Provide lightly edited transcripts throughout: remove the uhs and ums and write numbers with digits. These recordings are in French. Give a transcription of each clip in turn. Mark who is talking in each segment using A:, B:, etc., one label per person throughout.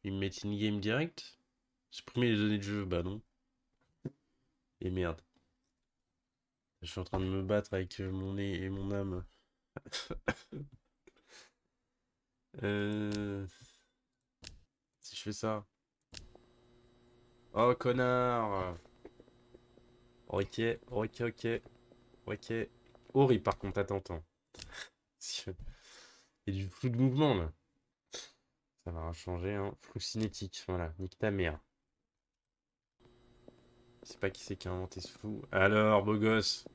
A: Ils me mettent in-game direct? Supprimer les données de jeu? Bah non. Et merde. Je suis en train de me battre avec mon nez et mon âme. Euh... Si je fais ça. Oh, connard! Ok, ok, ok, ok. Horrible par contre, attends. Il y a du flou de mouvement là. Ça va changer, hein. Flou cinétique, voilà. Nique ta mère. Je sais pas qui c'est qui a inventé ce flou. Alors, beau gosse.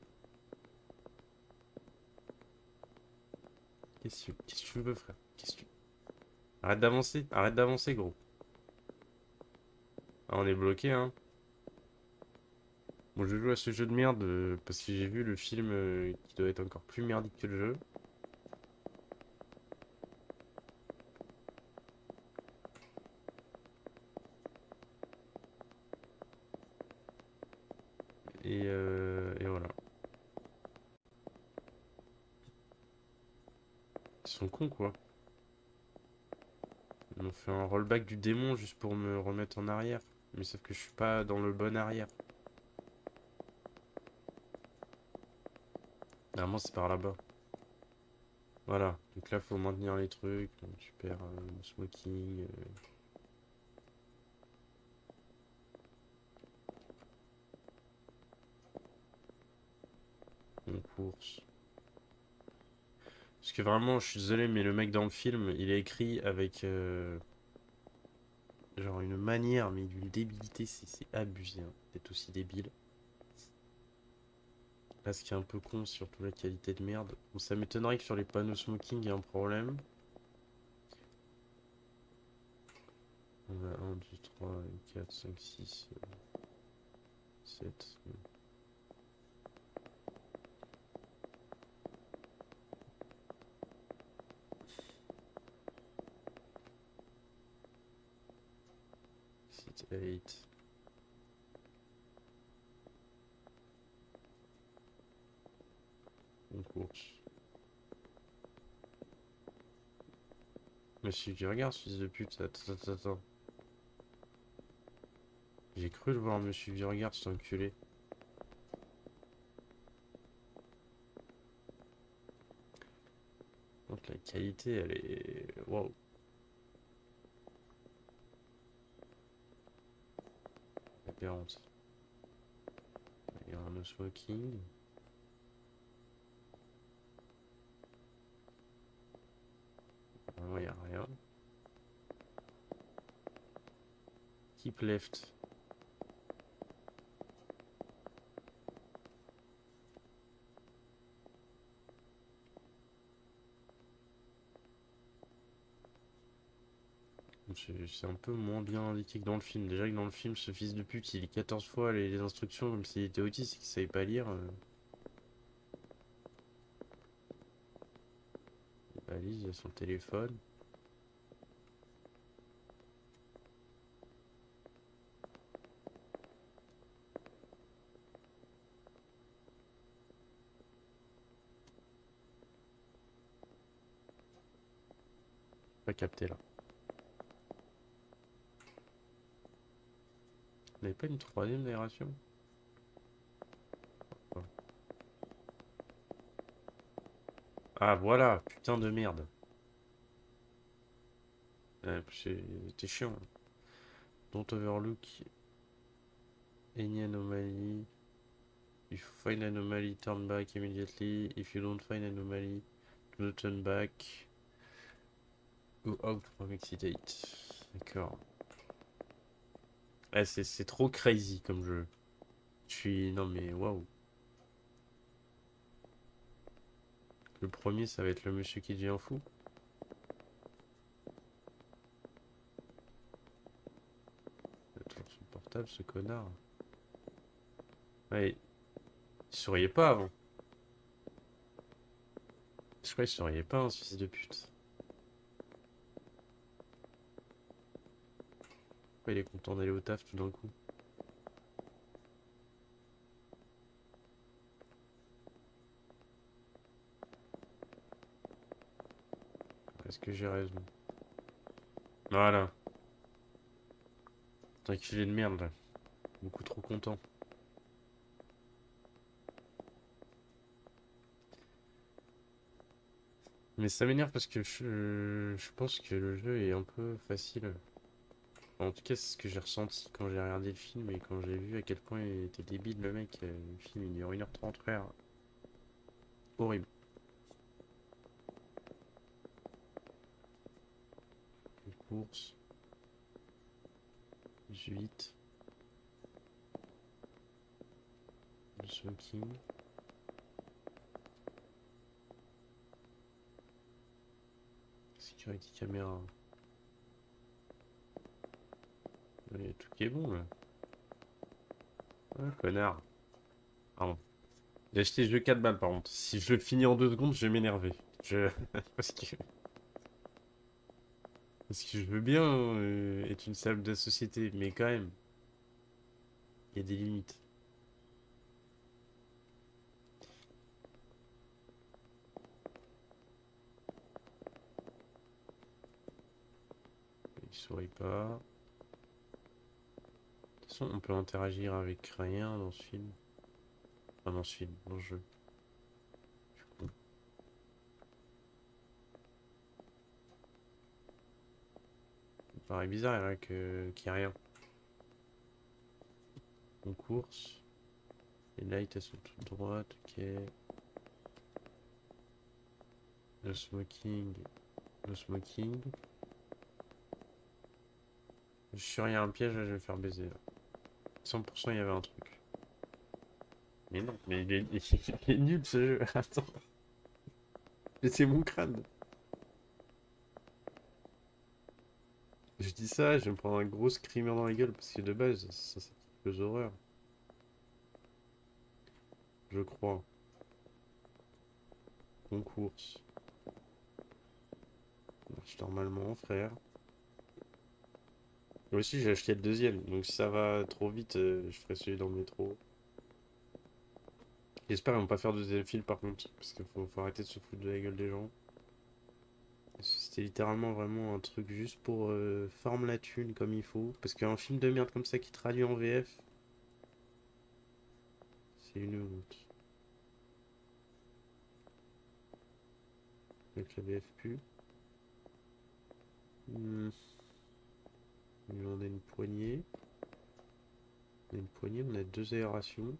A: Qu'est-ce que tu veux, frère? Qu'est-ce que tu... Arrête d'avancer, gros. Ah, on est bloqué, hein. Bon, je joue à ce jeu de merde parce que j'ai vu le film qui doit être encore plus merdique que le jeu. Et voilà. Ils sont cons, quoi. Ils m'ont fait un rollback du démon juste pour me remettre en arrière. Mais sauf que je suis pas dans le bon arrière. Normalement, c'est par là-bas. Voilà. Donc là, faut maintenir les trucs. Donc, tu perds le smoking. En course. Parce que vraiment, je suis désolé, mais le mec dans le film, il est écrit avec genre une manière, mais d'une débilité, c'est abusé, hein, d'être aussi débile. Là, ce qui est un peu con, surtout la qualité de merde. Bon, ça m'étonnerait que sur les panneaux smoking, il y ait un problème. On a 1, 2, 3, 4, 5, 6, 7. Six, 8. En course. Monsieur, tu regardes, fils de pute. Attends. J'ai cru le voir, monsieur Virgard, cet enculé. Donc la qualité, elle est... Waouh. Aberrante. Il y a un no smoking. Vraiment, il n'y a rien. Keep left. C'est un peu moins bien indiqué que dans le film. Déjà que dans le film, ce fils de pute, il lit 14 fois les instructions comme s'il était autiste et qu'il savait pas lire. Il pas lire, il a son téléphone. Pas capté là. On n'avait pas une troisième narration? Oh. Ah voilà, putain de merde. C'était chiant. Don't overlook any anomaly. If you find anomaly, turn back immediately. If you don't find anomaly, do not turn back. Go out from exit. D'accord. Eh, c'est trop crazy comme jeu. Je suis... Non mais waouh. Le premier, ça va être le monsieur qui devient fou. Il a toujours son portable, ce connard. Ouais, il souriait pas avant. Je crois qu'il souriait pas, un fils de pute. Pourquoi il est content d'aller au taf tout d'un coup? Est-ce que j'ai raison? Voilà. Putain, enculé de merde là. Beaucoup trop content. Mais ça m'énerve parce que je pense que le jeu est un peu facile. En tout cas, c'est ce que j'ai ressenti quand j'ai regardé le film et quand j'ai vu à quel point il était débile le mec. Le film il dure 1h30, frère. Horrible. Les courses. 18. Le smoking. Security caméra. Il y a tout qui est bon là. Ah, connard. Pardon. J'ai acheté le jeu 4 balles par contre. Si je le finis en 2 secondes, je vais m'énerver. Je... parce que... Parce que je veux bien être une salle de la société, mais quand même, il y a des limites. Il sourit pas. De toute façon, on peut interagir avec rien dans ce film. Enfin, dans ce film, dans le jeu. Du coup, ça me paraît bizarre là, qu'il n'y a rien. En course. Les lights, elles sont toutes droites, ok. Le smoking. Le smoking. Je suis sûr, il y a un piège, là, je vais me faire baiser. Là. 100% il y avait un truc. Mais non, mais il est nul ce jeu. Attends. Mais c'est mon crâne. Je dis ça, je vais me prendre un gros screamer dans la gueule parce que de base, ça c'est quelques horreurs. Je crois. Concours. Ça marche normalement, frère. Moi aussi, j'ai acheté le deuxième, donc si ça va trop vite, je ferai celui dans le métro. J'espère qu'ils vont pas faire de deuxième film par contre, parce qu'il faut arrêter de se foutre de la gueule des gens. C'était littéralement vraiment un truc juste pour farm la thune comme il faut. Parce qu'un film de merde comme ça qui traduit en VF, c'est une honte. Avec la VF pu. On a une poignée. On a une poignée, on a deux aérations.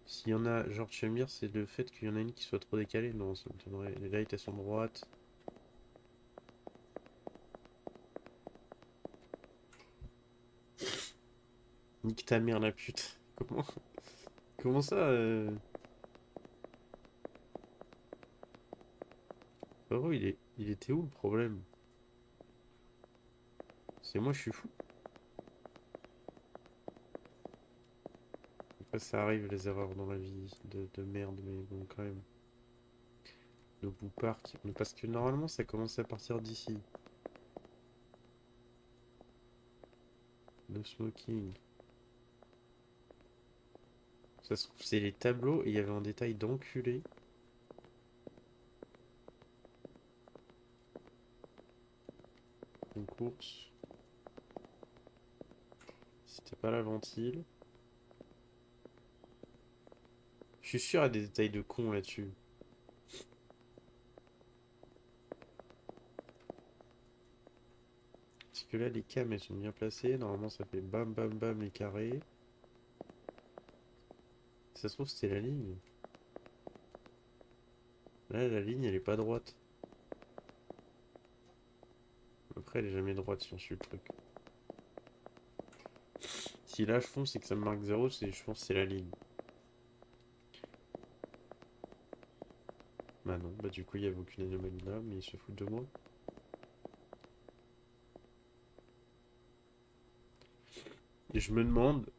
A: S'il y en a, genre Chemir, c'est le fait qu'il y en a une qui soit trop décalée. Non, ça m'étonnerait. Les lights elles sont droites. Nique ta mère la pute. Comment ça Oh, il était où le problème? C'est moi, je suis fou. Après, ça arrive les erreurs dans la vie de merde, mais bon, quand même. Le bout parc. Mais parce que normalement, ça commence à partir d'ici. No smoking. Ça se trouve, c'est les tableaux et il y avait un détail d'enculé. Une course. C'était pas la ventile. Je suis sûr il y a des détails de con là-dessus. Parce que là, les cams, elles sont bien placées. Normalement, ça fait bam bam bam les carrés. Ça se trouve, c'était la ligne. Là, la ligne, elle est pas droite. Après, elle est jamais droite si on suit le truc. Si là, je fonce et que ça me marque 0, je pense que c'est la ligne. Bah non, bah du coup, il n'y avait aucune anomalie là, mais ils se foutent de moi. Et je me demande,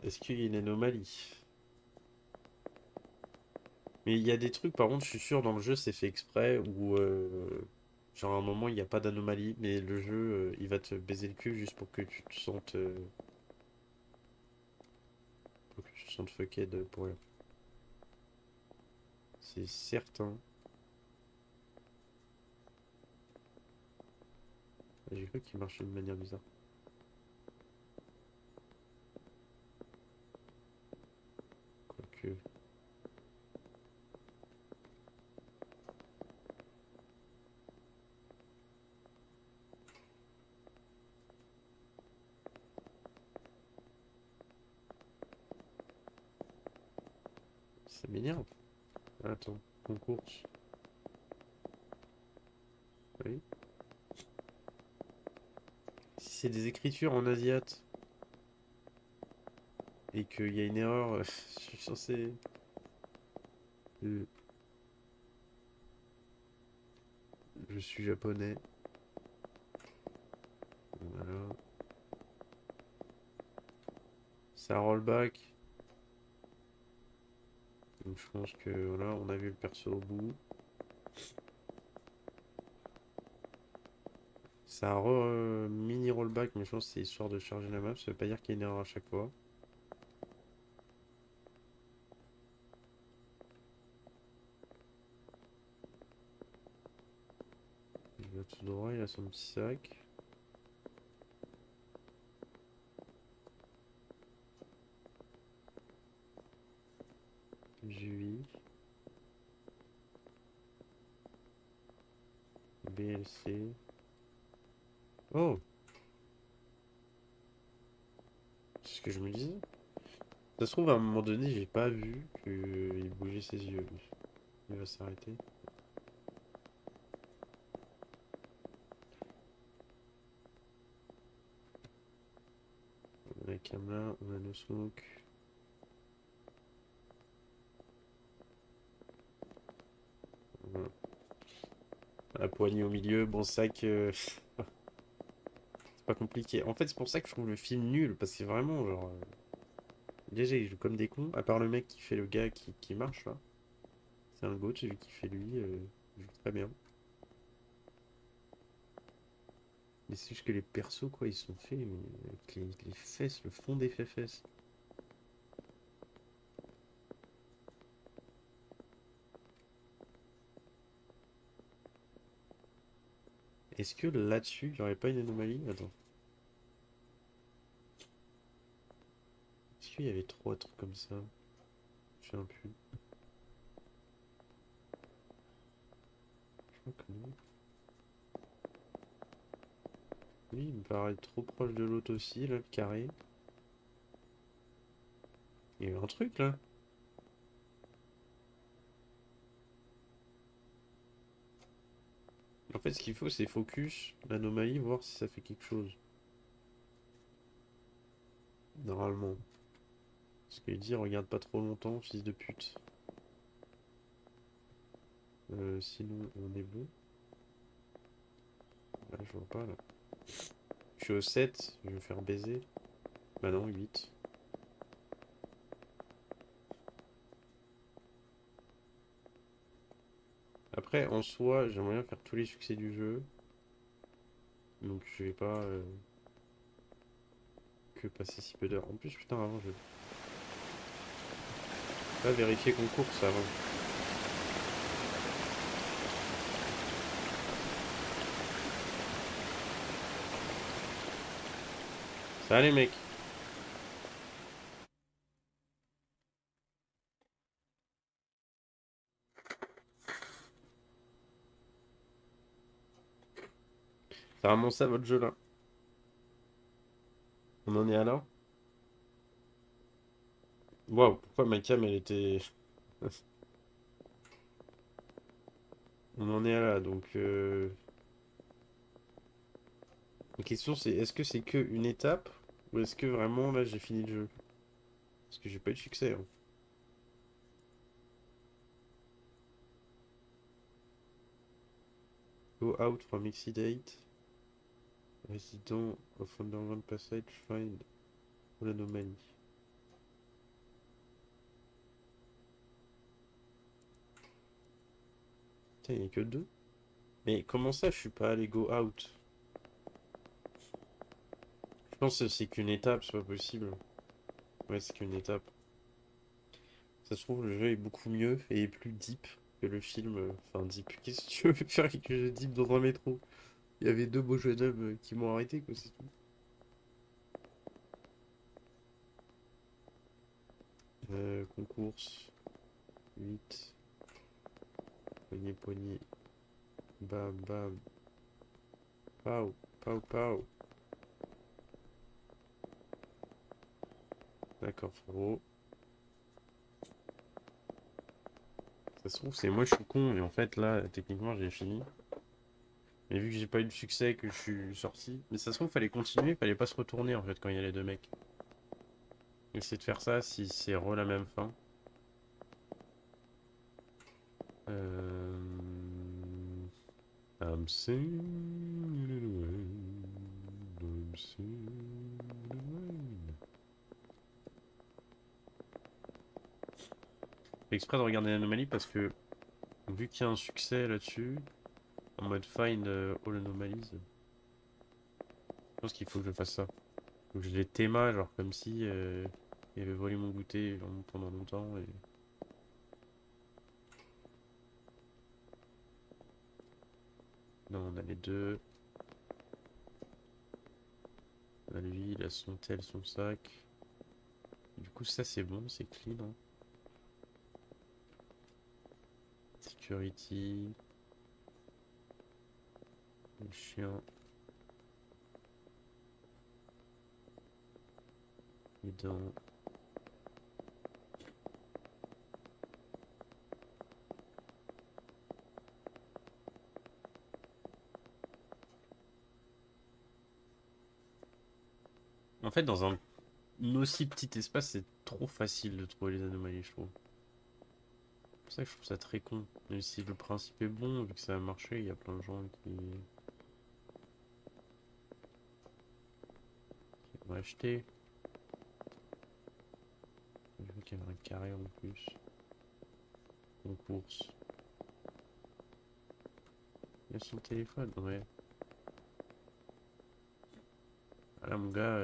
A: est-ce qu'il y a une anomalie? Mais il y a des trucs, par contre, je suis sûr, dans le jeu, c'est fait exprès, où, genre, à un moment, il n'y a pas d'anomalie, mais le jeu, il va te baiser le cul juste pour que tu te sentes... pour que tu te sentes fucked pour rien. C'est certain. J'ai cru qu'il marchait de manière bizarre. Quoique... Ça m'énerve. Attends, concours. Oui. Si c'est des écritures en asiate et qu'il y a une erreur, je suis censé... Euh, Je suis japonais. Voilà. Ça rollback. Donc je pense que voilà, on a vu le perso au bout. Ça a mini rollback, mais je pense que c'est histoire de charger la map. Ça veut pas dire qu'il y a une erreur à chaque fois. Il va tout droit, il a son petit sac. Jui. BLC. Oh! C'est ce que je me disais. Ça se trouve, à un moment donné, j'ai pas vu qu'il bougeait ses yeux. Il va s'arrêter. On a la cam là, on a no smoke. Voilà. La poignée au milieu, bon sac. C'est pas compliqué. En fait, c'est pour ça que je trouve le film nul, parce que c'est vraiment genre. Déjà, il joue comme des cons, à part le mec qui fait le gars qui marche là. C'est un goat, j'ai vu qu'il fait lui, il joue très bien. Mais c'est juste que les persos, quoi, ils sont faits mais avec les fesses, le fond des fesses. Est-ce que là-dessus, il n'y aurait pas une anomalie? Attends. Est-ce qu'il y avait trois trucs comme ça? Je sais plus. Je crois que non. Lui, il me paraît trop proche de l'autre aussi, là, le carré. Il y a eu un truc, là. En fait, ce qu'il faut, c'est focus l'anomalie, voir si ça fait quelque chose. Normalement. Parce qu'il dit, regarde pas trop longtemps, fils de pute. Sinon, on est bon. Là, je vois pas, là. Je suis au 7, je vais me faire baiser. Bah non, 8. Après, en soi, j'aimerais bien faire tous les succès du jeu. Donc je vais pas que passer si peu d'heures. En plus, putain, avant, je vais pas vérifier qu'on course avant. Ça va les mecs. C'est vraiment ça votre jeu là. On en est à là. Waouh, pourquoi ma cam elle était... On en est à là, donc... La question c'est, est-ce que c'est que une étape? Ou est-ce que vraiment là j'ai fini le jeu? Parce que j'ai pas eu de succès, hein. Go out from Exceedate. Resident of Underground Passage, find l'anomalie. Putain, il n'y a que deux. Mais comment ça, je suis pas allé go out? Je pense que c'est qu'une étape, c'est pas possible. Ouais, c'est qu'une étape. Ça se trouve, le jeu est beaucoup mieux et plus deep que le film. Enfin, deep. Qu'est-ce que tu veux faire avec le jeu deep dans un métro? Il y avait deux beaux jeunes hommes qui m'ont arrêté, quoi, c'est tout. Concours. 8. Poignée, poignée. Bam, bam. Pau, pau, pau. D'accord, frérot. Ça se trouve, c'est moi, je suis con, et en fait, là, techniquement, j'ai fini. Mais vu que j'ai pas eu de succès, que je suis sorti. Mais ça se trouve, fallait continuer, fallait pas se retourner, en fait, quand il y a les deux mecs. Essayer de faire ça si c'est re la même fin. Euh... I'm singing in the rain. I'm singing in the rain. J'ai fait exprès de regarder l'anomalie parce que vu qu'il y a un succès là-dessus, en mode find all anomalies, je pense qu'il faut que je fasse ça. Faut que je les théma, genre comme si il avait volé mon goûter pendant longtemps. Et... Non, on a les deux. On a lui, il a son tel, son sac. Du coup, ça c'est bon, c'est clean. Hein. Security. Le chien. Les dents. En fait, dans un aussi petit espace, c'est trop facile de trouver les anomalies, je trouve. C'est pour ça que je trouve ça très con. Même si le principe est bon, vu que ça a marché, il y a plein de gens qui vont acheter. Je vois qu'il y a un carré en plus. En course. Il y a son téléphone, ouais. Ah là, mon gars,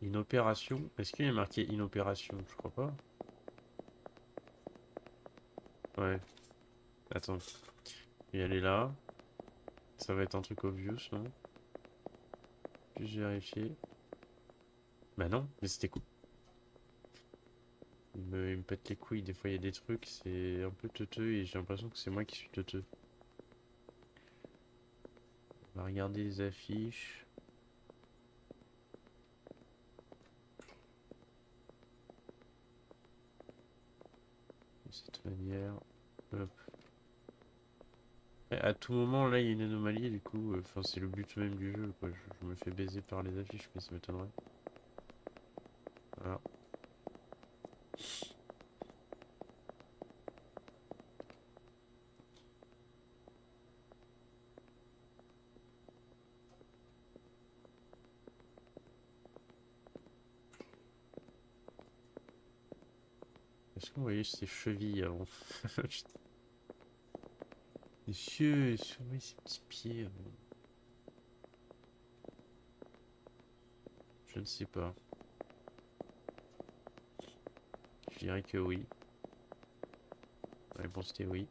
A: inopération. Est-ce qu'il y a marqué inopération? Je crois pas. Ouais. Attends. Je vais aller là. Ça va être un truc obvious, non? Juste vérifier. Bah non, mais c'était cool. Il me pète les couilles, des fois il y a des trucs, c'est un peu teuteux et j'ai l'impression que c'est moi qui suis teuteux. On va regarder les affiches. De cette manière. Hop. Et à tout moment, là, il y a une anomalie, du coup, enfin, c'est le but même du jeu, quoi. Je me fais baiser par les affiches, mais ça m'étonnerait. Voilà. Est-ce qu'on voyait ses chevilles avant? Monsieur, surveille ses petits pieds avant. Je ne sais pas. Je dirais que oui. La réponse était oui.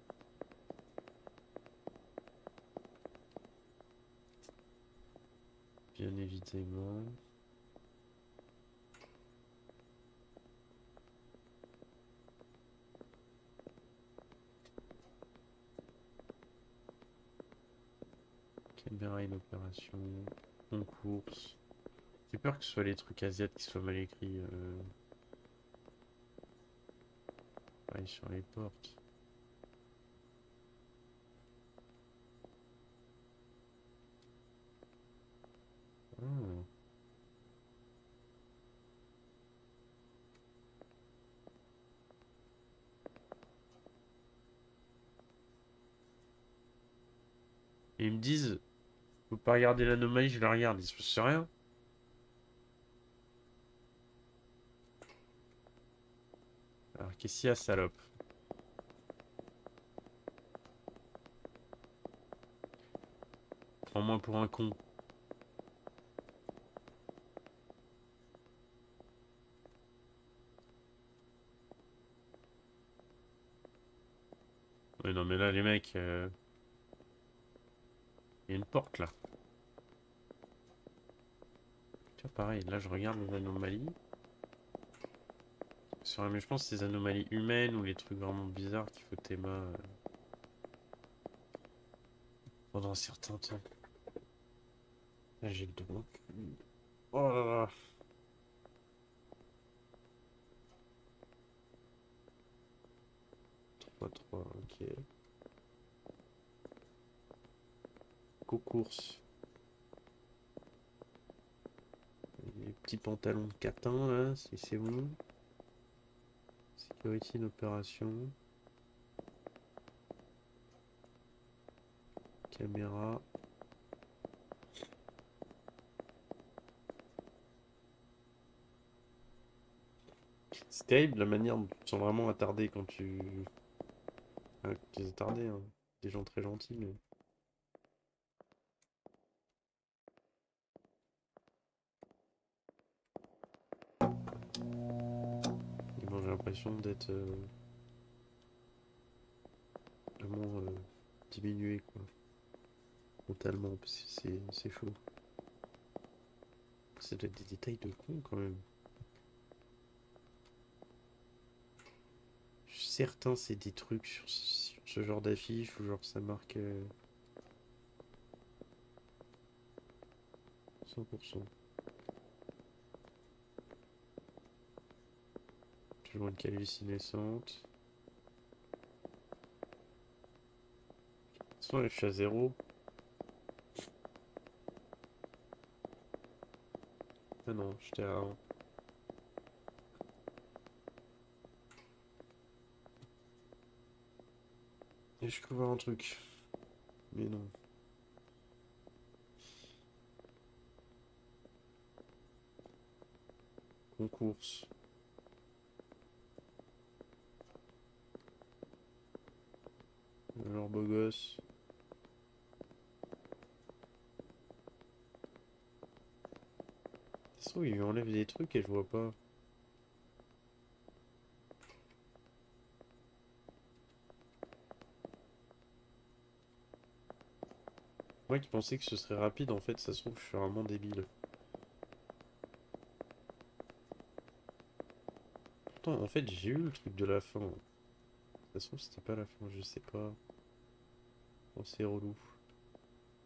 A: Bien évidemment. Caméra in opération. En course. J'ai peur que ce soit les trucs asiatiques qui soient mal écrits. Pareil sur les portes. Ah. Et ils me disent, faut pas regarder l'anomalie, je la regarde. Il se passe rien. Alors, qu'est-ce qu'il y a, salope? Prends-moi pour un con. Ouais, non, mais là, les mecs, il y a une porte là. Tu vois, pareil, là, je regarde les anomalies. Mais je pense que c'est des anomalies humaines ou les trucs vraiment bizarres qu'il faut théma pendant un certain temps. Là, j'ai le droit. Oh là là. 3-3, ok. Co-course. Les petits pantalons de catin là, si c'est bon. Security d'opération. Caméra. C'est terrible la manière dont tu te sens vraiment attardé quand tu. Enfin, tu es attardé, hein. Des gens très gentils, mais. Et bon, j'ai l'impression d'être vraiment diminué, quoi. Mentalement, parce que c'est chaud. Ça doit être des détails de con quand même. Certains, c'est des trucs sur ce genre d'affiche où genre ça marque 100%. Toujours une calvitie naissante. De toute façon, je suis à 0. Ah non, j'étais à 1. Et je peux voir un truc. Mais non. Concours. Alors beau gosse. Ça se trouve, il enlève des trucs et je vois pas. Moi qui pensais que ce serait rapide, en fait, ça se trouve, je suis vraiment débile. Pourtant, en fait, j'ai eu le truc de la fin. Ça se trouve, c'était pas la fin, je sais pas. Oh, c'est relou.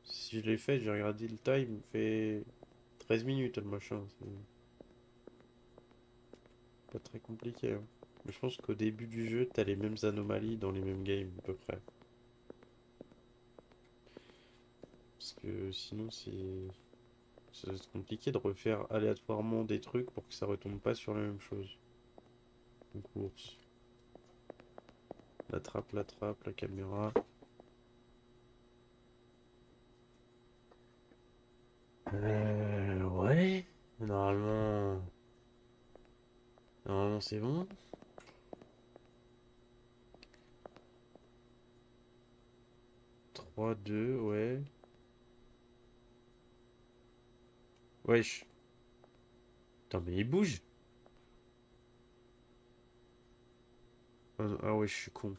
A: Si je l'ai fait, j'ai regardé le time, il me fait 13 minutes le machin. C'est pas très compliqué, hein. Mais je pense qu'au début du jeu, t'as les mêmes anomalies dans les mêmes games, à peu près. Parce que sinon, ça va être compliqué de refaire aléatoirement des trucs pour que ça retombe pas sur la même chose. Une course. La trappe, la caméra. Ouais. Normalement. Normalement, c'est bon. 3 2 ouais. Wesh. Putain, mais il bouge. Ah ouais, je suis con.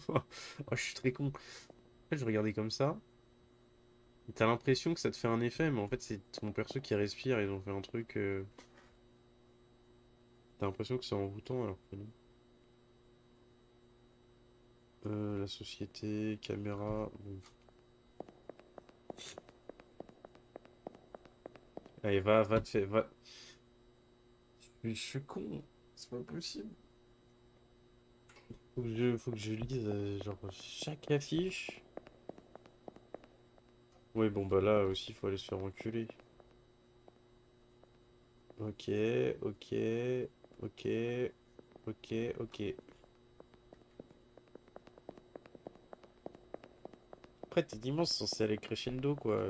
A: Ah, je suis très con. En fait, je regardais comme ça. Et t'as l'impression que ça te fait un effet, mais en fait, c'est ton perso qui respire. Ils ont fait un truc. T'as l'impression que c'est envoûtant alors que non. La société, caméra. Bon. Allez, va te faire. Va. Mais je suis con. C'est pas possible. Faut que je lise genre chaque affiche. Ouais, bon, bah là aussi, il faut aller se faire enculer. Ok, ok, ok, ok, ok. Après, techniquement, c'est censé aller crescendo, quoi.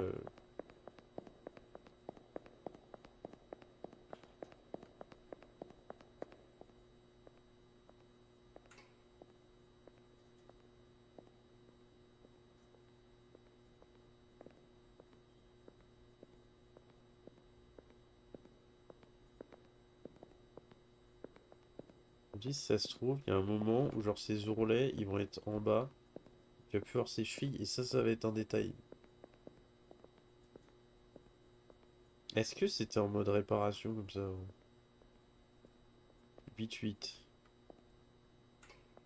A: Je me dis, si ça se trouve, il y a un moment où, genre, ces ourlets, ils vont être en bas. Tu vas plus voir ses chevilles et ça va être un détail. Est-ce que c'était en mode réparation comme ça? 8-8.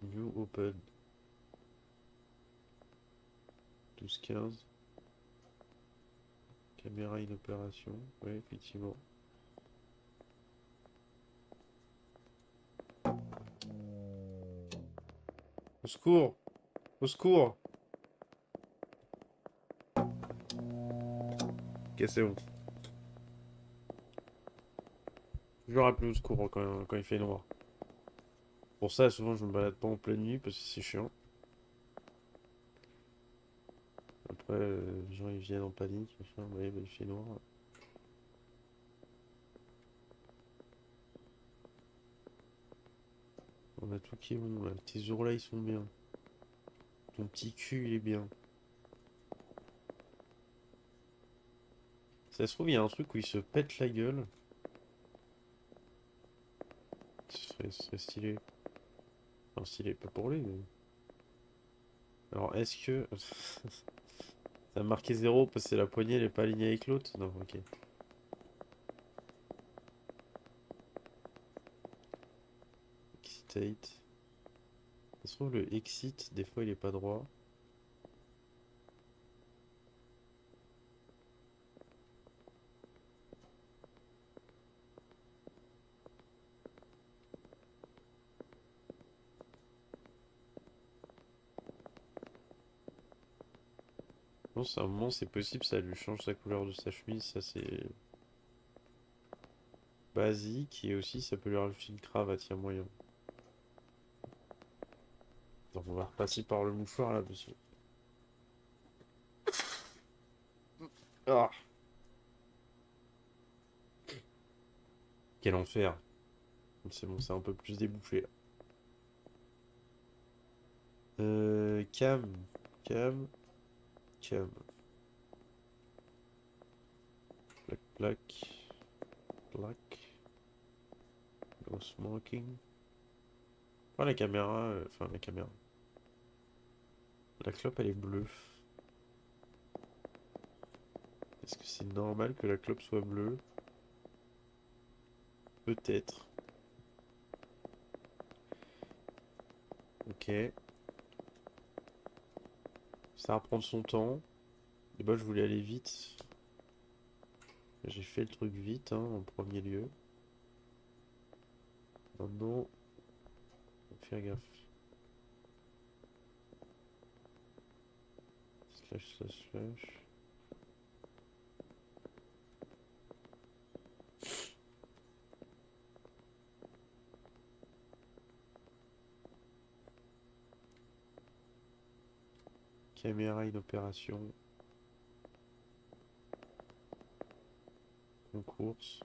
A: New open. 12-15. Caméra in opération. Oui, effectivement. Au secours! Au secours! Ok, c'est bon. Je le rappelle au secours hein, quand il fait noir. Pour ça, souvent, je me balade pas en pleine nuit parce que c'est chiant. Après, les gens ils viennent en panique. Machin. Ouais, bah, il fait noir. On a tout qui est bon là. Tes ours là, ils sont bien. Ton petit cul, il est bien. Ça se trouve, il y a un truc où il se pète la gueule. Ce serait stylé. Enfin, stylé, pas pour lui, mais... Alors, est-ce que... Ça a marqué 0 parce que la poignée, elle est pas alignée avec l'autre? Non, ok. Excitate. Ça se trouve, le exit, des fois, il est pas droit. Non, c'est un moment, c'est possible, ça lui change sa couleur de sa chemise, ça c'est basique, et aussi ça peut lui rajouter une cravate, il y a moyen. Donc on va repasser par le mouchoir là-dessus. Ah, quel enfer. C'est bon, c'est un peu plus débouché là. Cam, cam, cam. Plac, plac, plac. No smoking. Oh, la caméra, enfin la caméra. La clope elle est bleue. Est-ce que c'est normal que la clope soit bleue? Peut-être. Ok. Ça va prendre son temps. Et bah je voulais aller vite. J'ai fait le truc vite hein, en premier lieu. Maintenant, faut faire gaffe. Slash slash slash. Caméra in opération. Concours.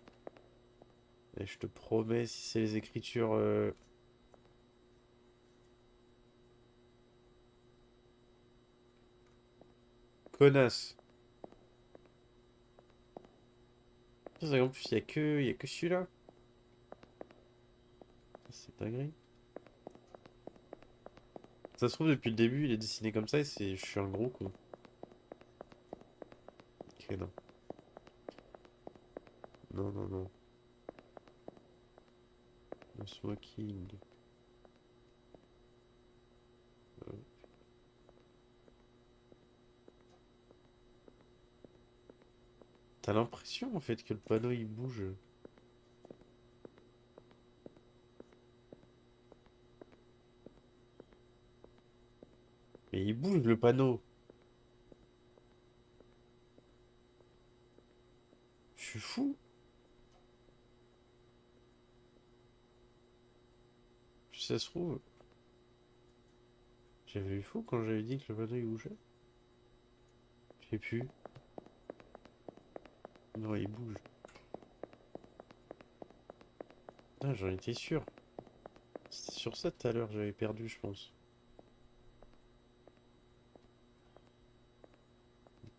A: Et je te promets, si c'est les écritures... Connasse. En plus, il y a que celui-là. C'est dingue. Ça se trouve, depuis le début, il est dessiné comme ça et c'est... Je suis un gros con. Ok, non. Non, non, non. No smoking. T'as l'impression, en fait, que le panneau, il bouge. Mais il bouge, le panneau. Je suis fou. Puis ça se trouve... J'avais eu fou quand j'avais dit que le panneau, il bougeait. Je sais plus. Non, il bouge. Ah, j'en étais sûr. C'était sur ça tout à l'heure, j'avais perdu, je pense.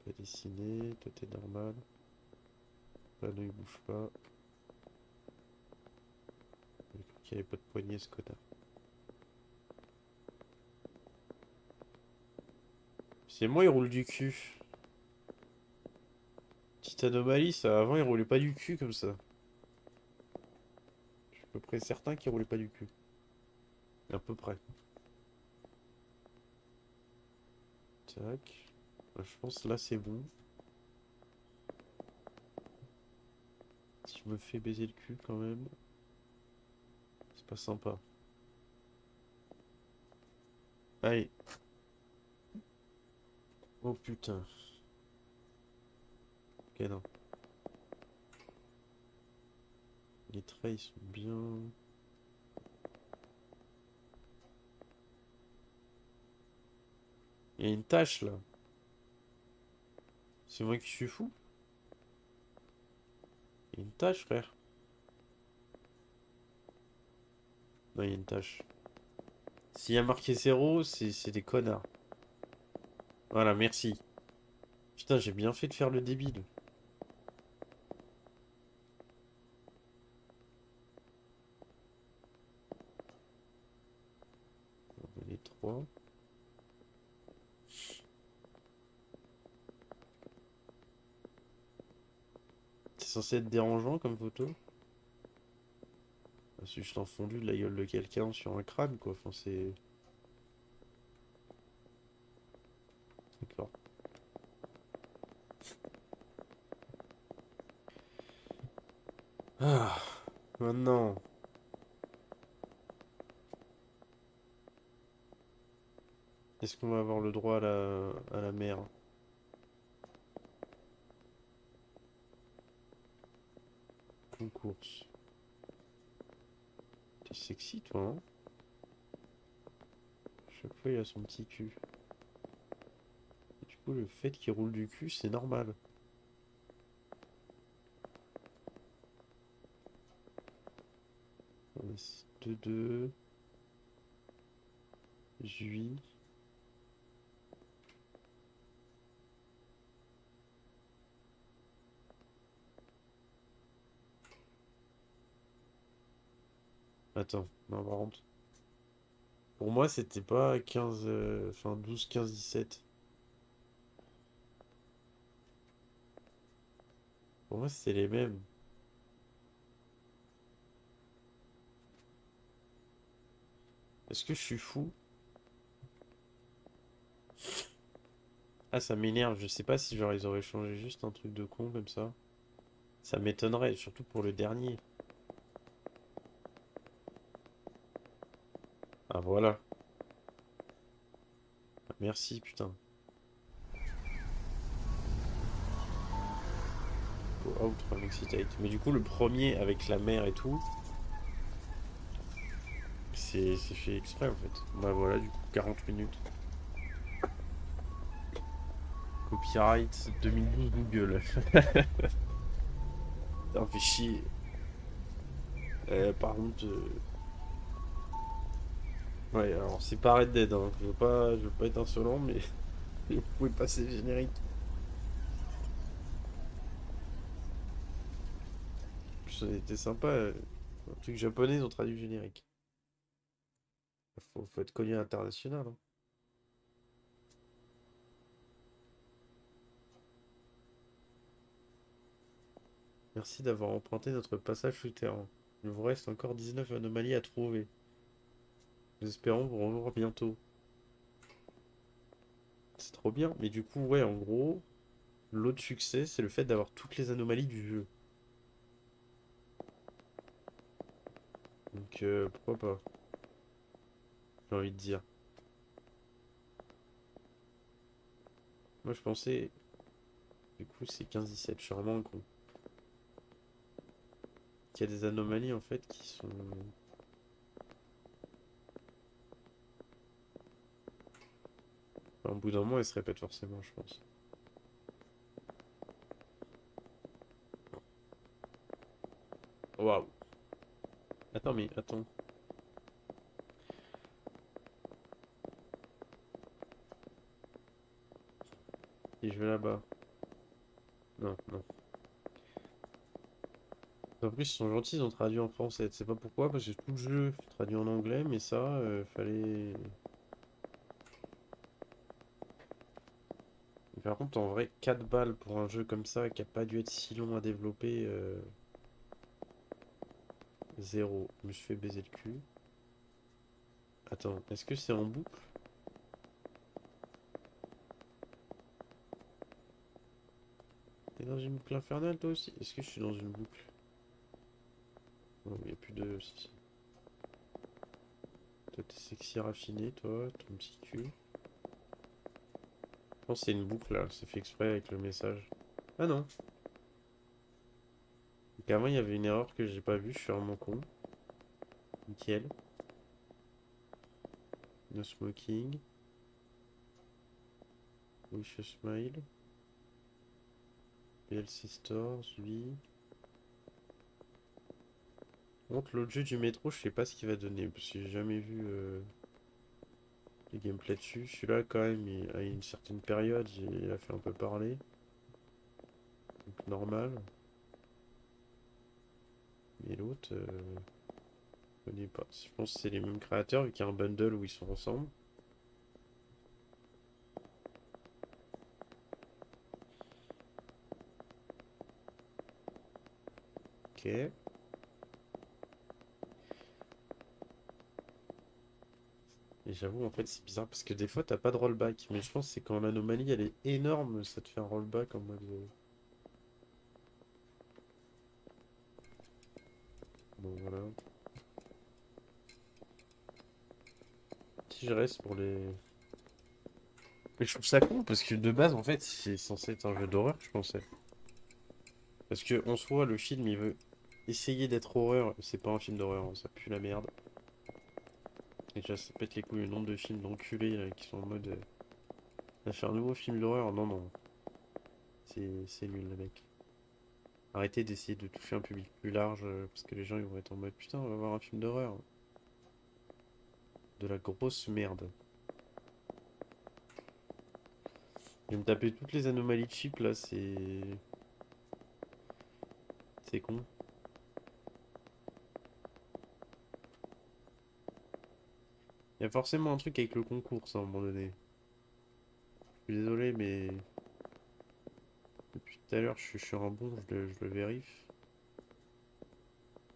A: Pas dessiné, tout est normal. Panneau, il bouge pas. J'ai cru qu'il n'y avait pas de poignée, ce connard. C'est moi, il roule du cul. Petite anomalie, ça. Avant, il roulait pas du cul comme ça. Je suis à peu près certain qu'il roulait pas du cul. À peu près. Tac. Je pense là, c'est bon. Si je me fais baiser le cul quand même. C'est pas sympa. Allez. Oh putain. Ok, non. Les traits, ils sont bien. Il y a une tâche là. C'est moi qui suis fou. Il y a une tâche, frère. Non, il y a une tâche. S'il y a marqué 0, c'est des connards. Voilà, merci. Putain, j'ai bien fait de faire le débile. Les 3. C'est censé être dérangeant comme photo. C'est juste un fondu de la gueule de quelqu'un sur un crâne, quoi. Enfin, c'est... D'accord. Ah, maintenant. Est-ce qu'on va avoir le droit à la mer? Concours. T'es sexy, toi, hein? Chaque fois, il a son petit cul. Et du coup, le fait qu'il roule du cul, c'est normal. 2-2. Juillet. Attends, non, par contre. Pour moi, c'était pas 15... Enfin, 12, 15, 17. Pour moi, c'était les mêmes. Est-ce que je suis fou? Ah, ça m'énerve. Je sais pas si genre ils auraient changé juste un truc de con comme ça. Ça m'étonnerait, surtout pour le dernier. Ah, voilà. Ah, merci, putain. Go out from Excitate. Mais du coup, le premier avec la mer et tout, c'est fait exprès en fait. Bah voilà, du coup, 40 minutes. Copyright 2012 Google. Ça me fait chier. Par contre, ouais, alors c'est pas Red Dead, hein. Je veux pas être insolent, mais vous pouvez passer le générique. Ça a été sympa. Un truc japonais, ils ont traduit le générique. Faut être connu à l'international, hein. Merci d'avoir emprunté notre passage souterrain. Il vous reste encore 19 anomalies à trouver. Nous espérons vous revoir bientôt. C'est trop bien. Mais du coup, ouais, en gros, l'autre succès, c'est le fait d'avoir toutes les anomalies du jeu. Donc, pourquoi pas? J'ai envie de dire. Moi, je pensais... Du coup, c'est 15-17. Je suis vraiment un con. Il y a des anomalies, en fait, qui sont... Enfin, au bout d'un moment, elles se répètent forcément, je pense. Waouh. Attends, mais attends. Si je vais là-bas. Non, non. En plus, ils sont gentils, ils ont traduit en français. Tu sais pas pourquoi, parce que tout le jeu est traduit en anglais, mais ça, fallait... Par contre, en vrai, 4 balles pour un jeu comme ça qui a pas dû être si long à développer, zéro. Je me suis fait baiser le cul. Attends, est-ce que c'est en boucle? T'es dans une boucle infernale toi aussi? Est-ce que je suis dans une boucle? Non, il n'y a plus de... Si, si. Toi, t'es sexy raffiné, toi, ton petit cul. Je pense que c'est une boucle là, c'est fait exprès avec le message. Ah non. Donc avant, il y avait une erreur que j'ai pas vue, je suis vraiment con. Nickel. No smoking. Wish a smile. PLC Stores, oui. Contre l'autre jeu du métro, je sais pas ce qu'il va donner, parce que j'ai jamais vu les gameplays dessus. Celui-là, quand même, à une certaine période, il a fait un peu parler. Donc normal. Mais l'autre, je connais pas. Je pense que c'est les mêmes créateurs, vu qu'il y a un bundle où ils sont ensemble. Ok. Et j'avoue, en fait, c'est bizarre, parce que des fois, t'as pas de rollback. Mais je pense que c'est quand l'anomalie, elle est énorme, ça te fait un rollback en mode... Bon, voilà. Si je reste pour les... Mais je trouve ça con, parce que de base, en fait, c'est censé être un jeu d'horreur, je pensais. Parce que, en soi, le film, il veut essayer d'être horreur. C'est pas un film d'horreur, hein, ça pue la merde. Et déjà, ça pète les couilles le nombre de films d'enculés là, qui sont en mode... On va faire un nouveau film d'horreur. Non, non. C'est nul, les mecs. Arrêtez d'essayer de toucher un public plus large, parce que les gens, ils vont être en mode, putain, on va voir un film d'horreur. De la grosse merde. Je vais me taper toutes les anomalies de chip, là, c'est... C'est con. Il y a forcément un truc avec le concours, ça, à un moment donné. Je suis désolé, mais... Depuis tout à l'heure, je suis sur un bon, je le vérifie.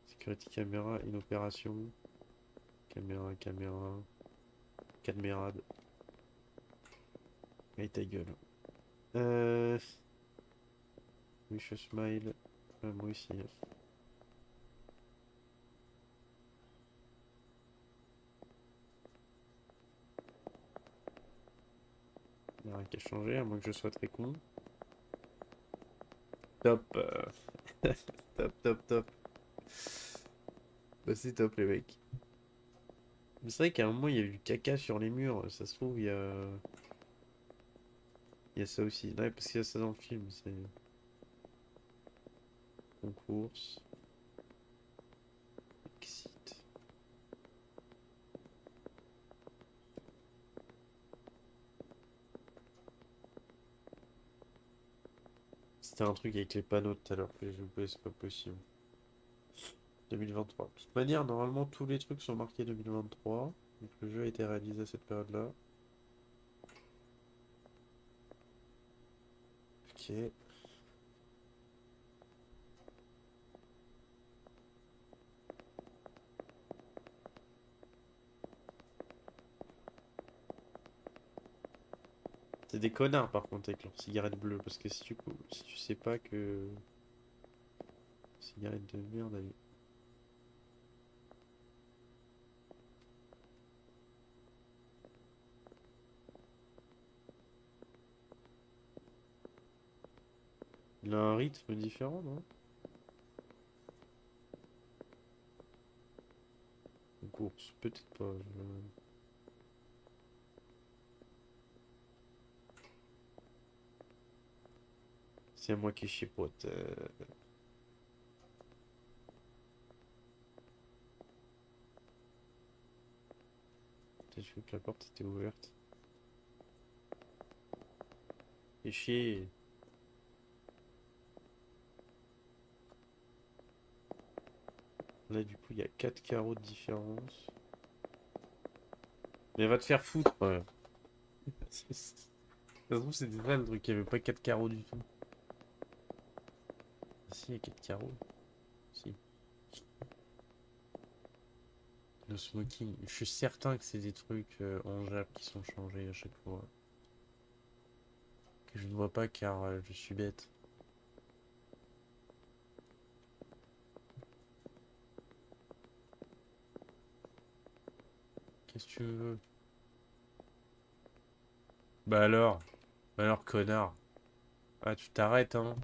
A: Security caméra, inopération. Caméra, caméra. Cadmérade. Et ta gueule. Euh... Wish a smile. Moi aussi. Il n'y a rien qu'à changer, à moins que je sois très con. Top. Top, top, top. Bah, c'est top, les mecs. Mais c'est vrai qu'à un moment, il y a eu du caca sur les murs. Ça se trouve, il y a... Il y a ça aussi. Ouais, parce qu'il y a ça dans le film. C'est... Concours. Exit. C'était un truc avec les panneaux tout à l'heure que j'ai oublié, c'est pas possible. 2023. De toute manière, normalement, tous les trucs sont marqués 2023. Donc le jeu a été réalisé à cette période-là. Ok. C'est des connards par contre avec leur cigarette bleue. Parce que si tu sais pas que... Cigarette de merde, allez. Il a un rythme différent, non? Course, peut-être pas. C'est à moi qui chipote. Peut-être que la porte était ouverte. Et chier. Là, du coup, il y a 4 carreaux de différence. Mais va te faire foutre, ouais. se trouve, c'était ça le truc, il n'y avait pas 4 carreaux du tout. Ah, si, il y a 4 carreaux. Si. Le smoking. Je suis certain que c'est des trucs en Jap qui sont changés à chaque fois. Que je ne vois pas car je suis bête. Qu'est-ce que tu veux? Bah alors? Bah alors, connard. Ah, tu t'arrêtes, hein.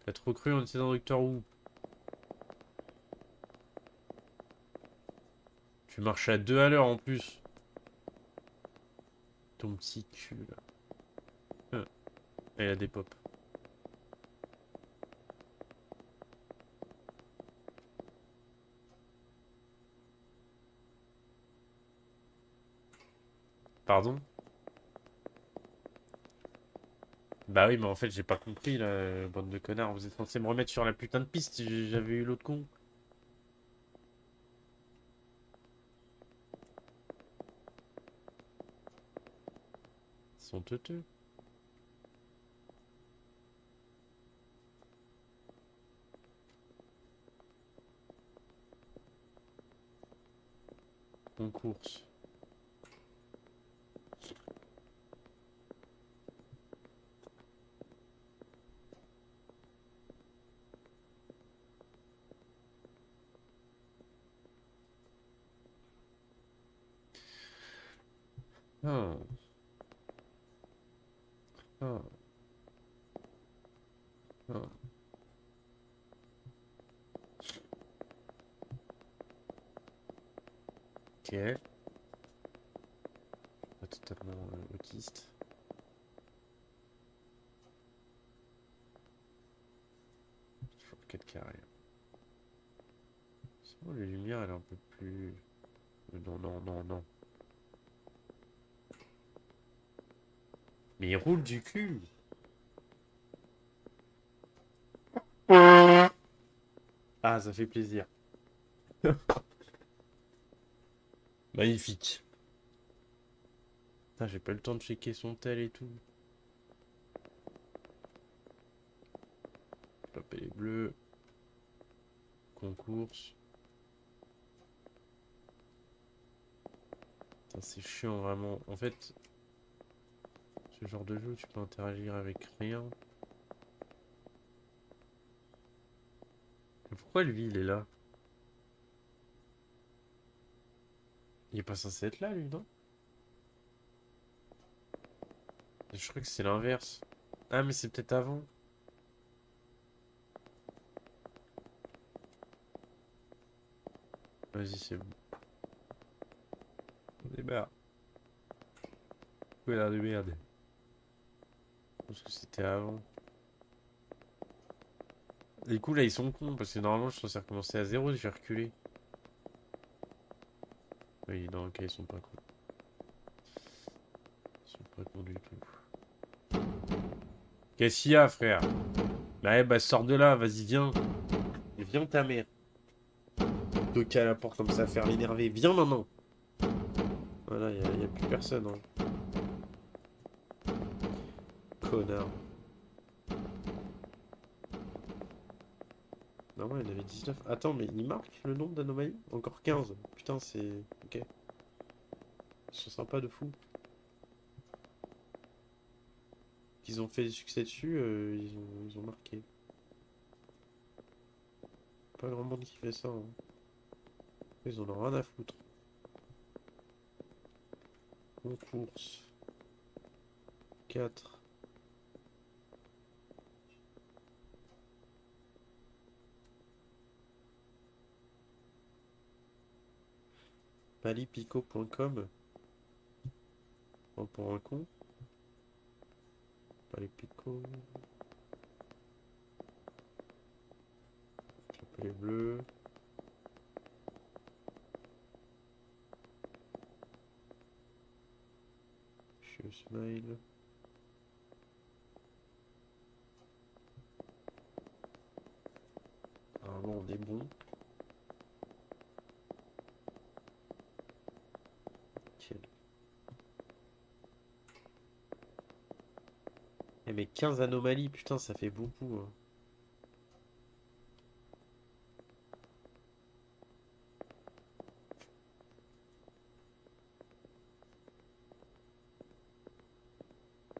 A: T'as trop cru, on était dans Doctor Who. Tu marches à 2 à l'heure en plus. Ton petit cul, là. Et il a des pop. Pardon? Bah oui, mais en fait, j'ai pas compris, là, bande de connards. Vous êtes censé me remettre sur la putain de piste. J'avais eu l'autre con. Ils sont teuteux. En course. Ah. Ah. Ah. Ok. Pas totalement autiste. Toujours 4 carrés. Sinon, les lumières, elle est un peu plus... Non, non, non, non. Mais il roule du cul. Ah, ça fait plaisir. Magnifique. Putain, j'ai pas eu le temps de checker son tel et tout. Taper les bleus. Concours. Putain, c'est chiant vraiment. En fait, ce genre de jeu, tu peux interagir avec rien. Mais pourquoi lui, il est là? Il est pas censé être là, lui, non? Je crois que c'est l'inverse. Ah, mais c'est peut-être avant. Vas-y, c'est bon. On démarre. Connard de merde. Je pense que c'était avant. Du coup, là, ils sont cons, parce que normalement, je suis censé recommencer à zéro, j'ai reculé. Oui, non, ok, ils sont pas cons. Ils sont pas cons du tout. Qu'est-ce qu'il y a, frère? Bah, ouais, bah, sors de là, vas-y, viens. Et viens, ta mère. Toquer à la porte comme ça, faire l'énerver. Viens maintenant. Voilà, y a plus personne, hein. Connard. Non, ouais, il avait 19. Attends, mais il marque le nombre d'anomalies? Encore 15. Putain, c'est... Ok. Ils sont sympas de fou. Qu'ils ont fait des succès dessus, ils ont marqué. Pas grand monde qui fait ça, hein. Ils en ont rien à foutre. Concours. 4. Palipico.com. Pour un con. Palipico. Les bleus. Je smile. Normalement, on est bon. Nickel. Mais 15 anomalies, putain, ça fait beaucoup, hein.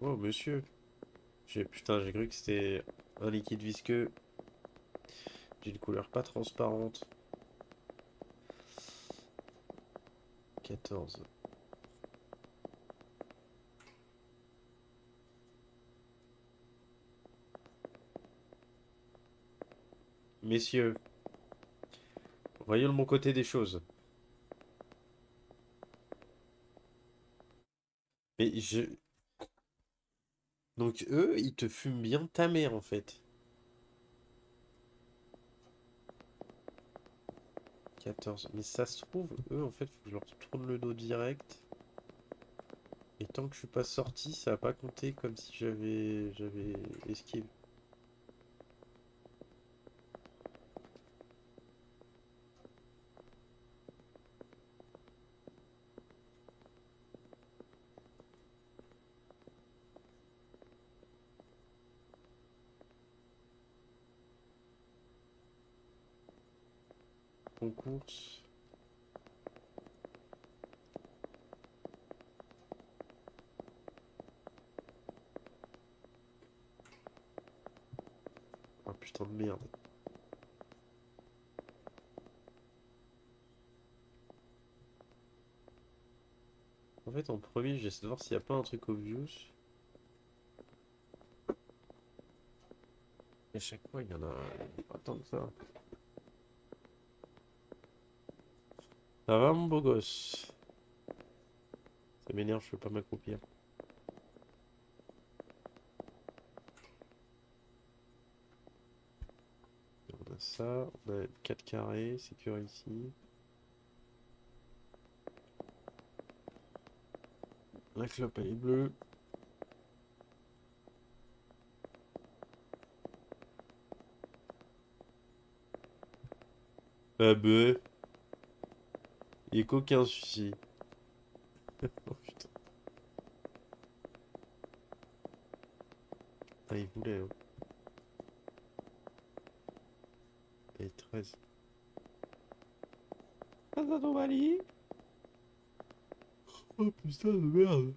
A: Oh, monsieur. Putain, j'ai cru que c'était un liquide visqueux d'une couleur pas transparente. 14. Messieurs, voyons le bon côté des choses. Mais je... Donc eux, ils te fument bien ta mère, en fait. 14. Mais ça se trouve, eux, en fait, faut que je leur tourne le dos direct. Et tant que je suis pas sorti, ça va pas compter comme si j'avais esquive. Concours. Ah putain de merde. En fait, en premier, j'essaie de voir s'il n'y a pas un truc obvious. Et à chaque fois, il y en a pas tant que ça. Ça va, mon beau gosse? Ça m'énerve, je peux pas m'accroupir. On a ça, on a 4 carrés, ici. La clope, elle est bleue. Ah bah, il n'y a qu'aucun souci. Oh putain. Ah, il voulait, hein. Et 13. Ah, anomalie. Oh putain de merde.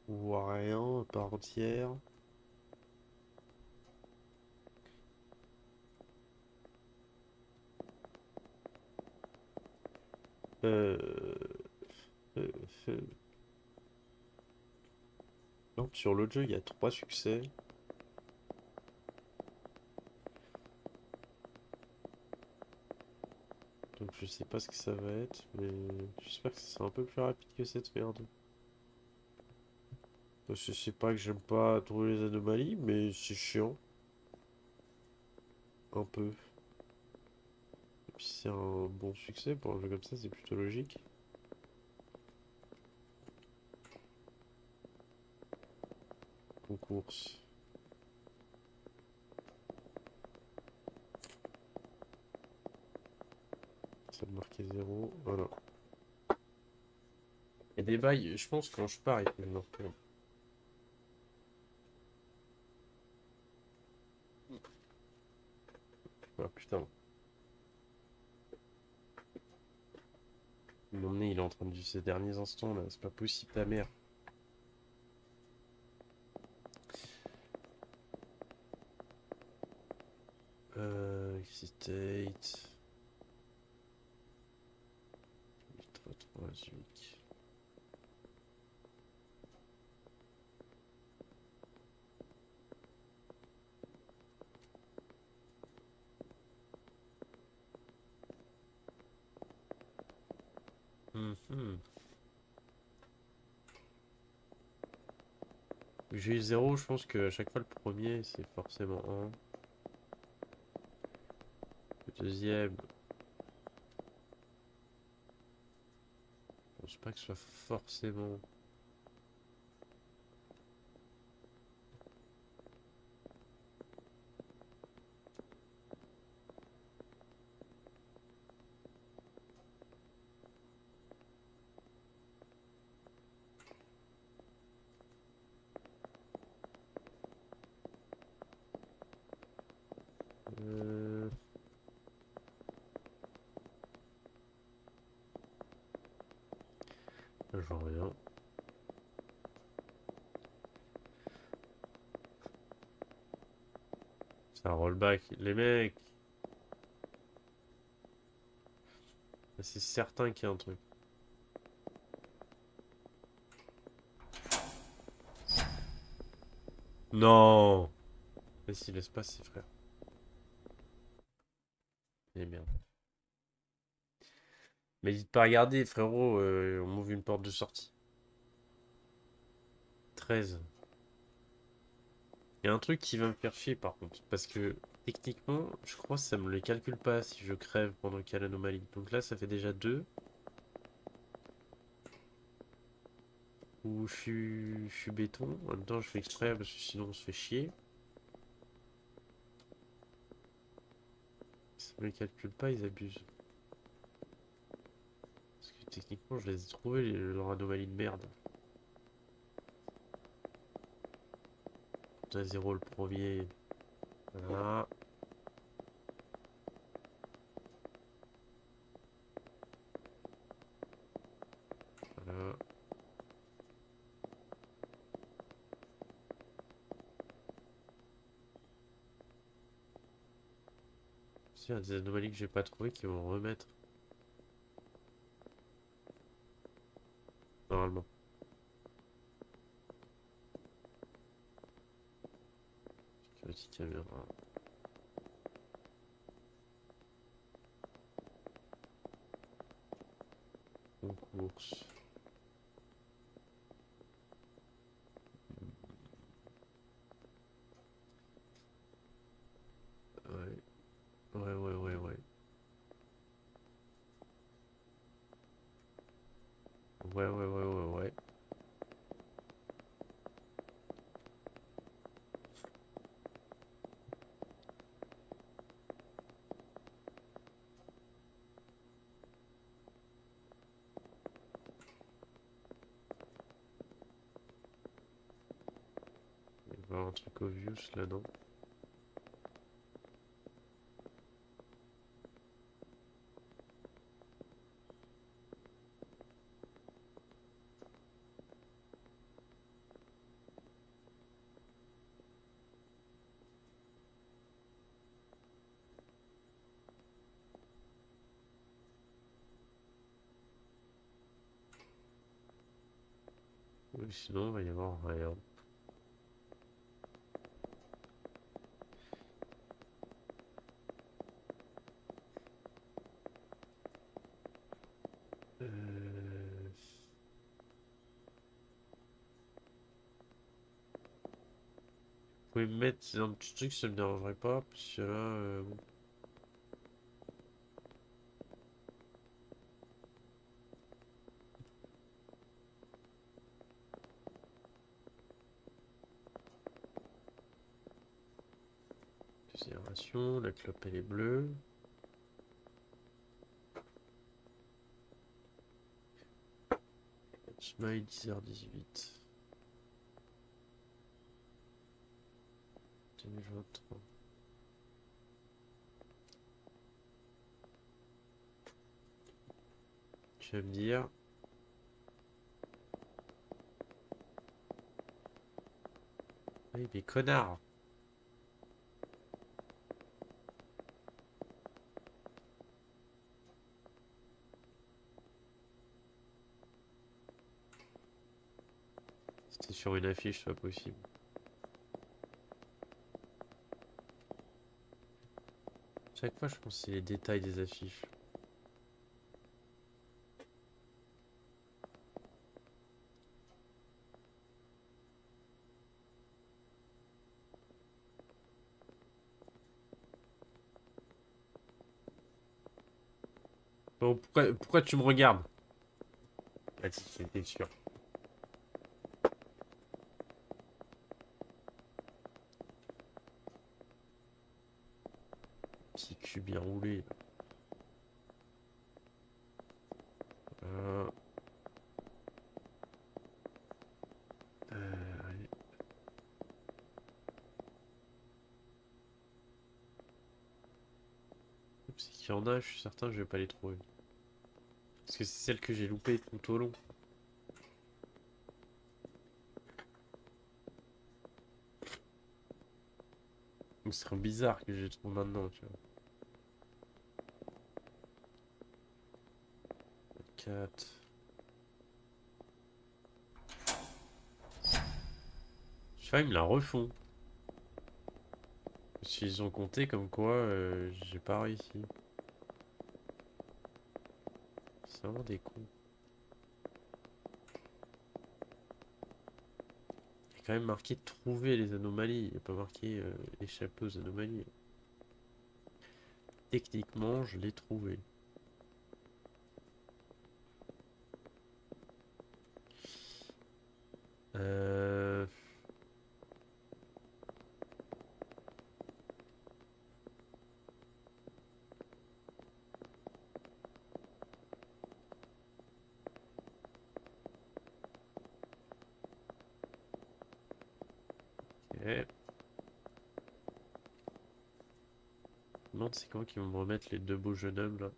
A: On voit rien, à part entière. Euh... euh, euh, Non, sur l'autre jeu, il y a 3 succès. Donc je sais pas ce que ça va être, mais j'espère que ça sera un peu plus rapide que cette merde. Parce que c'est pas que j'aime pas trouver les anomalies, mais c'est chiant. Un peu. Et puis c'est un bon succès pour un jeu comme ça, c'est plutôt logique. Concours. Ça me marquait 0. Voilà. Et des bails, je pense quand je pars, il faut que je me retourne. Ah putain. Mon nez, il est en train de vivre ces derniers instants là, c'est pas possible ta mère. Hesitate. Ultra 3 Zwick. J'ai eu 0, je pense que à chaque fois le premier c'est forcément 1. Le deuxième, je pense pas pas que ce soit forcément... Je vois rien. C'est un rollback. Les mecs, c'est certain qu'il y a un truc. Non! Vas-y, laisse passer, frère. Eh merde. Mais dites pas regarder, frérot, on m'ouvre une porte de sortie. 13. Il y a un truc qui va me faire chier par contre. Parce que techniquement, je crois que ça me le calcule pas si je crève pendant qu'il y a l'anomalie. Donc là, ça fait déjà 2. Où je suis béton. En même temps, je fais exprès parce que sinon on se fait chier. Ça me les calcule pas, ils abusent. Parce que techniquement, je les ai trouvés, leur anomalie de merde. On a 0 le premier. Voilà. Voilà. Il y a des anomalies que j'ai pas trouvées qui vont remettre. Normalement. Petite caméra. Concours. Ouais. Ouais, ouais, ouais, ouais. Ouais, ouais, ouais, ouais, ouais. Il va y avoir un truc obvious là, non? Oui, sinon, il va y avoir rien. Vous pouvez me mettre un petit truc, ça me dérangerait pas, parce que là, bon, considération, la clope elle est bleue. Smile 10h18. 2023. Tu vas me dire. Oui, mais connard! C'était sur une affiche, c'est pas possible. Chaque fois, je pense que c'est les détails des affiches. Bon, pourquoi tu me regardes? Ah si, c'était sûr. Petit cul bien roulé. Euh, allez. C'est qu'il y en a, je suis certain que je vais pas les trouver. Parce que c'est celle que j'ai loupée tout au long. Donc ce serait bizarre que je les trouve maintenant, tu vois. 4. Je sais pas, ils me la refont. S'ils ont compté comme quoi, j'ai pas réussi. C'est vraiment des cons. Il y a quand même marqué trouver les anomalies. Il n'y a pas marqué échapper aux anomalies. Techniquement, je l'ai trouvé. Euh... Ok. Je me demande c'est quand qu'ils vont me remettre les deux beaux jeunes hommes là.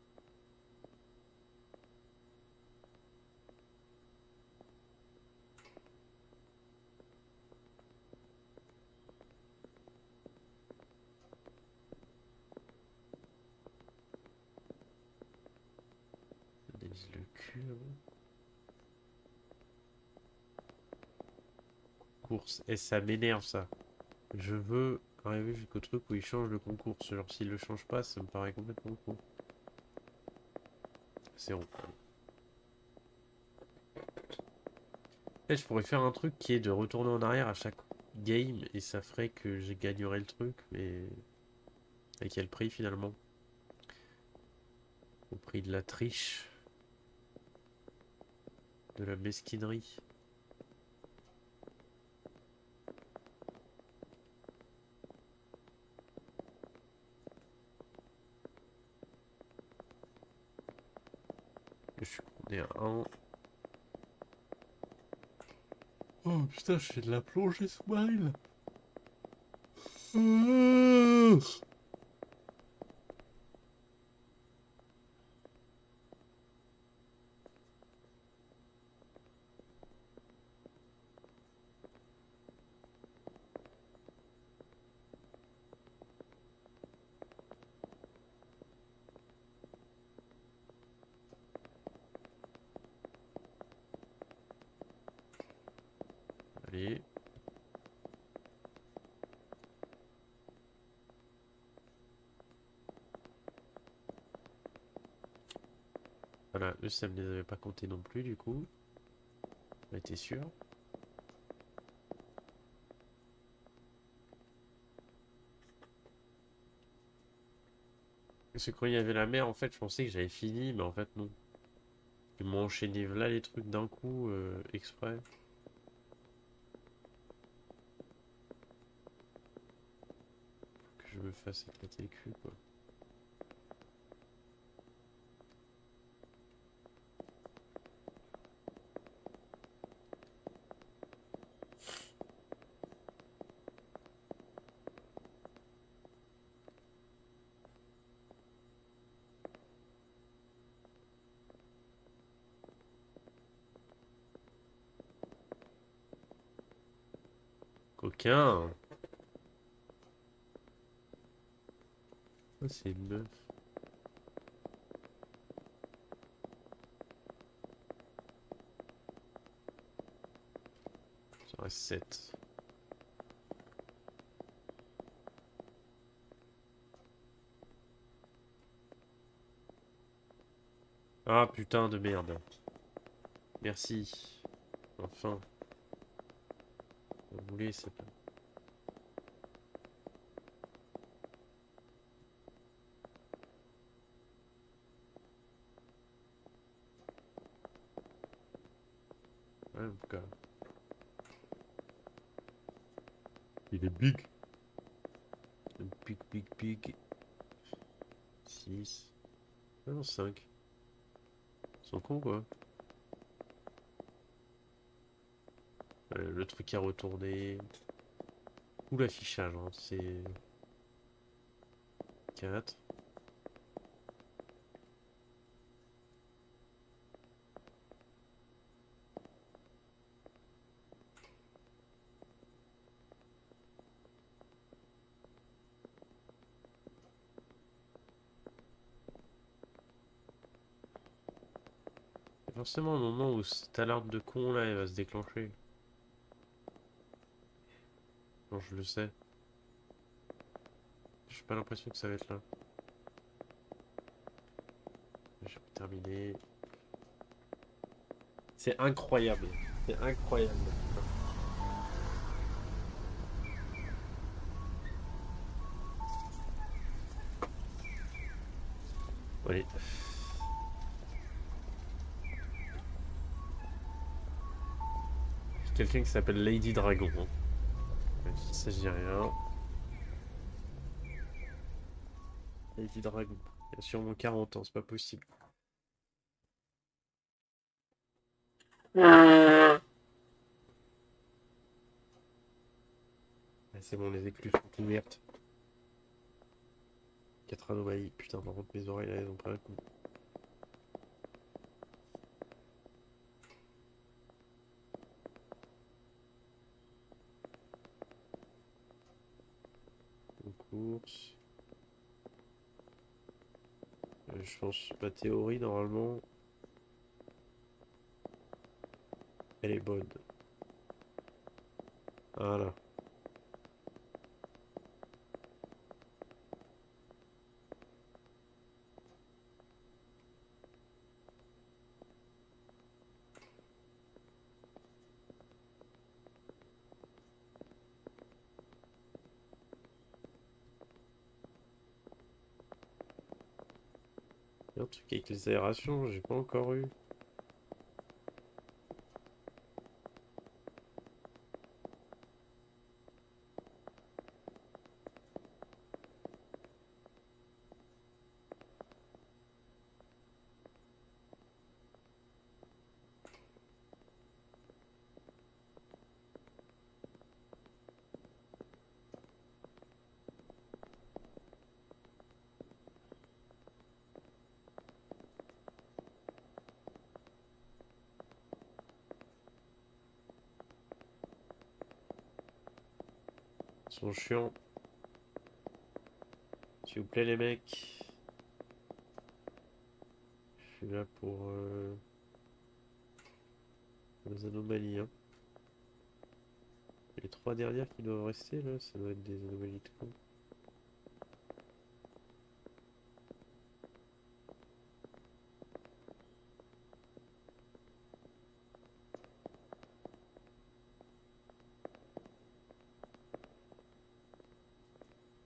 A: Analyse le cul. Course. Et ça m'énerve ça. Je veux arriver jusqu'au truc où il change le concours. Genre s'il le change pas, ça me paraît complètement con. C'est rond. Et je pourrais faire un truc qui est de retourner en arrière à chaque game et ça ferait que j'ai gagnerais le truc, mais à quel prix finalement? Au prix de la triche, de la mesquinerie. Je suis condamné à 1. Oh putain, je fais de la plongée sous-marine. Allez. Voilà, eux ça me les avait pas comptés non plus du coup. On était sûr. Parce que quand il y avait la mer, en fait, je pensais que j'avais fini, mais en fait non. Ils m'ont enchaîné là les trucs d'un coup, exprès. Que je me fasse éclater le cul, quoi. Coquin! Oh, c'est une meuf. Ça reste 7. Ah putain de merde. Merci. Enfin. Vous voulez, c'est pas. même, quoi. Il est big. Big, big, big. 6. Ah non, 5. Ils sont cons, quoi. Le truc à retourner. Ou l'affichage, hein. C'est 4. Forcément, au moment où cette alarme de con là, elle va se déclencher. Non, je le sais. J'ai pas l'impression que ça va être là. J'ai terminé. C'est incroyable. C'est incroyable. Allez. Quelqu'un qui s'appelle Lady Dragon. Hein. Il s'agit rien. Lady Dragon. Il a sûrement 40 ans, c'est pas possible. C'est bon, les écluses sont ouvertes. 4 anomalies. Putain, par contre, mes oreilles là, elles ont pris un coup. Course. Je pense, ma théorie, normalement, elle est bonne. Voilà. Il y a un truc avec les aérations, j'ai pas encore eu. Ils sont chiants. S'il vous plaît, les mecs. Je suis là pour les anomalies. Hein. Les 3 dernières qui doivent rester, là, ça doit être des anomalies de con.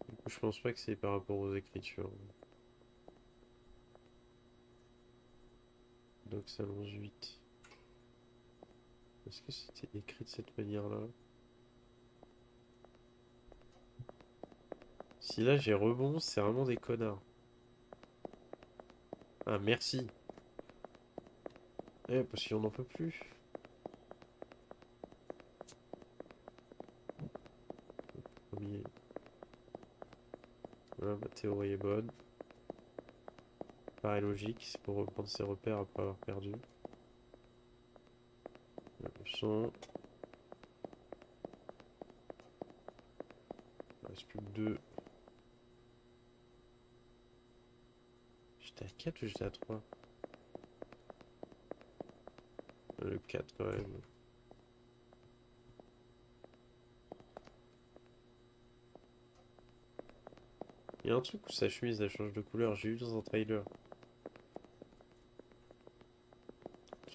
A: Du coup, je pense pas que c'est par rapport aux écritures. Donc ça 11-8. Est-ce que c'était écrit de cette manière-là? Si là j'ai rebond, c'est vraiment des connards. Ah merci. Eh, parce qu'on n'en peut plus. Premier. Voilà, ma théorie est bonne. Paraît logique, c'est pour reprendre ses repères après avoir perdu. Le son. Il reste plus que 2. J'étais à 4 ou j'étais à 3? Le 4 quand même. Il y a un truc où sa chemise elle change de couleur, j'ai vu dans un trailer.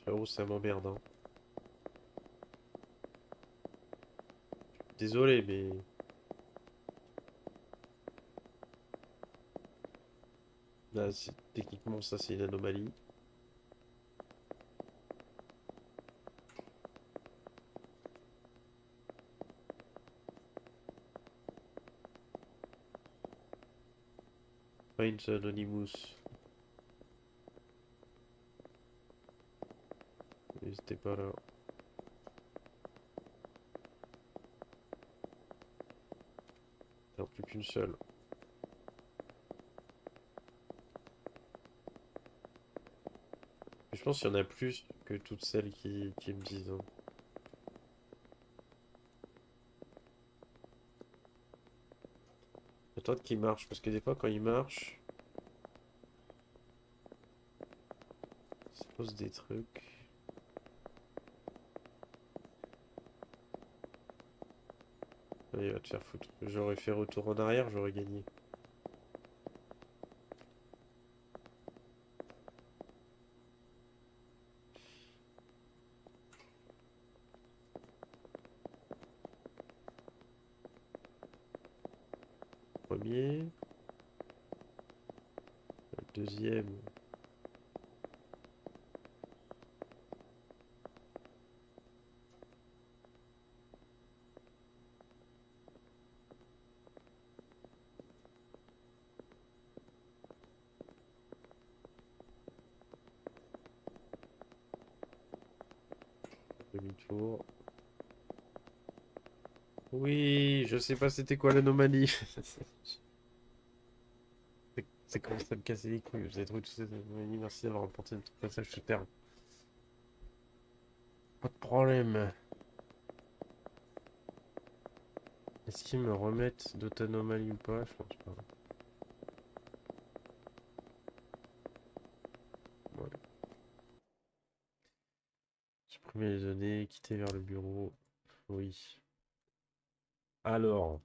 A: Frérot, ça m'emmerde, hein. Désolé, mais... Là, techniquement, ça c'est une anomalie. Find the Anonymous. N'hésitez pas là. Il n'y en a plus qu'une seule. Je pense qu'il y en a plus que toutes celles qui me disent. Hein. Attends qu'il marche, parce que des fois quand il marche, il se pose des trucs. Allez, il va te faire foutre. J'aurais fait retour en arrière, j'aurais gagné. Premier. Le deuxième. Demi-tour. Oui, je sais pas c'était quoi l'anomalie. C'est commencé à me casser les couilles. Vous avez trouvé toutes ces anomalies. Merci d'avoir apporté notre passage sous terre. Pas de problème. Est-ce qu'ils me remettent d'autres anomalies ou pas? Je pense pas. Voilà. Supprimer les données, quitter vers le bureau. Oui. Alors.